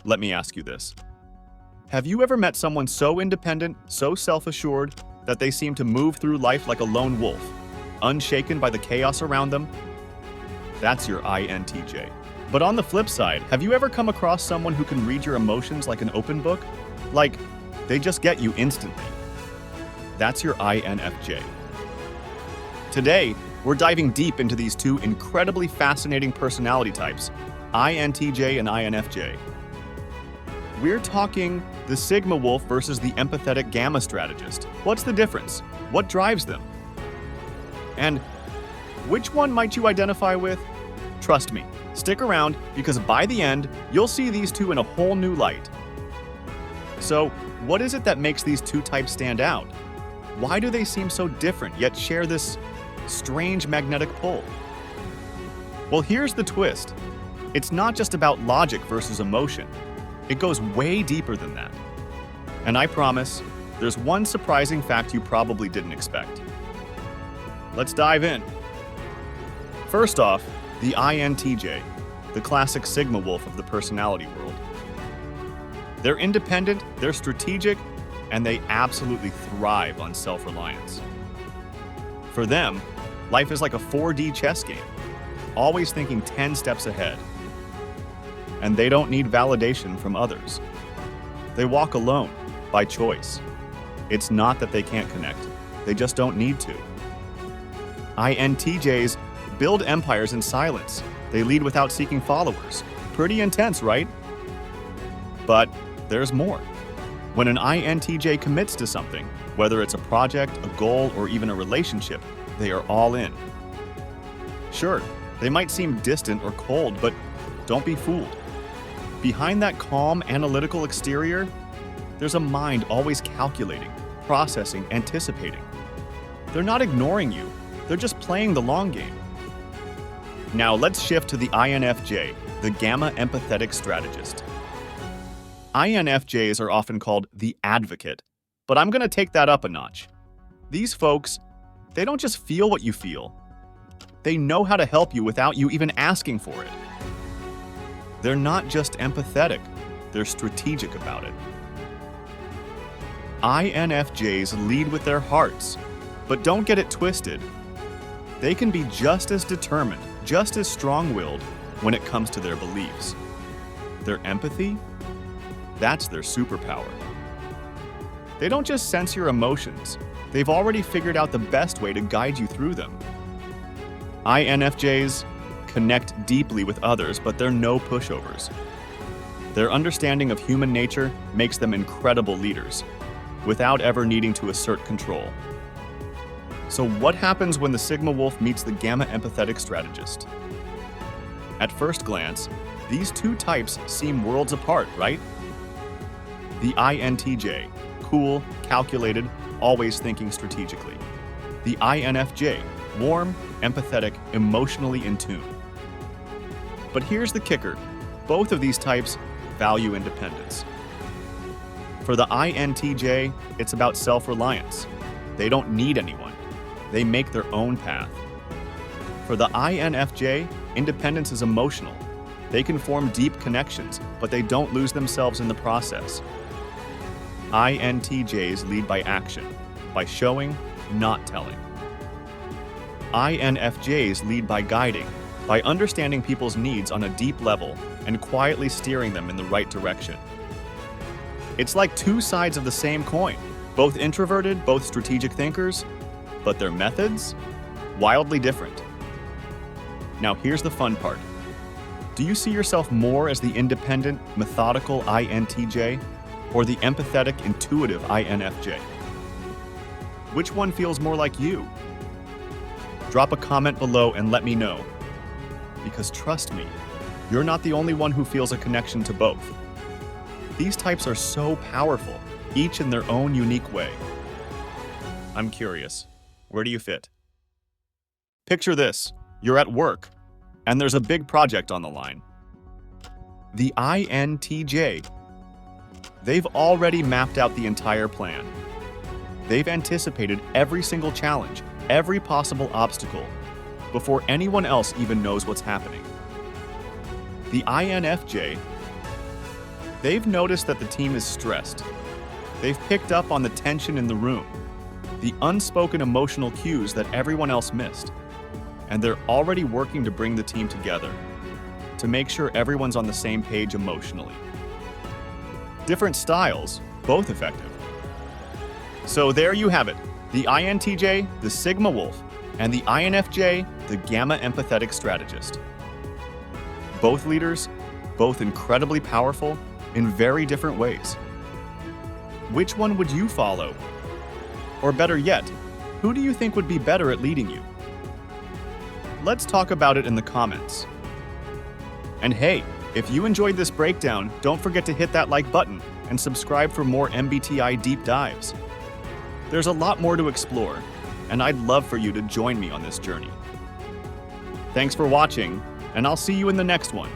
Let me ask you this. Have you ever met someone so independent, so self-assured, that they seem to move through life like a lone wolf, unshaken by the chaos around them? That's your INTJ. But on the flip side, have you ever come across someone who can read your emotions like an open book? Like, they just get you instantly. That's your INFJ. Today, we're diving deep into these two incredibly fascinating personality types, INTJ and INFJ. We're talking the Sigma Wolf versus the Empathetic Gamma Strategist. What's the difference? What drives them? And which one might you identify with? Trust me, stick around because by the end, you'll see these two in a whole new light. So, what is it that makes these two types stand out? Why do they seem so different yet share this strange magnetic pull? Well, here's the twist. It's not just about logic versus emotion. It goes way deeper than that. And I promise, there's one surprising fact you probably didn't expect. Let's dive in. First off, the INTJ, the classic Sigma Wolf of the personality world. They're independent, they're strategic, and they absolutely thrive on self-reliance. For them, life is like a 4D chess game, always thinking 10 steps ahead. And they don't need validation from others. They walk alone, by choice. It's not that they can't connect, they just don't need to. INTJs build empires in silence. They lead without seeking followers. Pretty intense, right? But there's more. When an INTJ commits to something, whether it's a project, a goal, or even a relationship, they are all in. Sure, they might seem distant or cold, but don't be fooled. Behind that calm, analytical exterior, there's a mind always calculating, processing, anticipating. They're not ignoring you, they're just playing the long game. Now let's shift to the INFJ, the Gamma Empathetic Strategist. INFJs are often called the advocate, but I'm going to take that up a notch. These folks, they don't just feel what you feel. They know how to help you without you even asking for it. They're not just empathetic, they're strategic about it. INFJs lead with their hearts, but don't get it twisted. They can be just as determined, just as strong-willed when it comes to their beliefs. Their empathy, that's their superpower. They don't just sense your emotions, they've already figured out the best way to guide you through them. INFJs connect deeply with others, but they're no pushovers. Their understanding of human nature makes them incredible leaders, without ever needing to assert control. So what happens when the Sigma Wolf meets the Gamma Empathetic Strategist? At first glance, these two types seem worlds apart, right? The INTJ, cool, calculated, always thinking strategically. The INFJ, warm, empathetic, emotionally in tune. But here's the kicker. Both of these types value independence. For the INTJ, it's about self-reliance. They don't need anyone. They make their own path. For the INFJ, independence is emotional. They can form deep connections, but they don't lose themselves in the process. INTJs lead by action, by showing, not telling. INFJs lead by guiding, by understanding people's needs on a deep level and quietly steering them in the right direction. It's like two sides of the same coin, both introverted, both strategic thinkers, but their methods, wildly different. Now here's the fun part. Do you see yourself more as the independent, methodical INTJ or the empathetic, intuitive INFJ? Which one feels more like you? Drop a comment below and let me know. Because trust me, you're not the only one who feels a connection to both. These types are so powerful, each in their own unique way. I'm curious, where do you fit? Picture this, you're at work, and there's a big project on the line. The INTJ, they've already mapped out the entire plan. They've anticipated every single challenge, every possible obstacle, before anyone else even knows what's happening. The INFJ, They've noticed that the team is stressed. They've picked up on the tension in the room, the unspoken emotional cues that everyone else missed, and they're already working to bring the team together, to make sure everyone's on the same page emotionally. Different styles, both effective. So there you have it, the INTJ, the Sigma Wolf, and the INFJ, the Gamma Empathetic Strategist. Both leaders, both incredibly powerful, in very different ways. Which one would you follow? Or better yet, who do you think would be better at leading you? Let's talk about it in the comments. And hey, if you enjoyed this breakdown, don't forget to hit that like button and subscribe for more MBTI deep dives. There's a lot more to explore, and I'd love for you to join me on this journey. Thanks for watching, and I'll see you in the next one.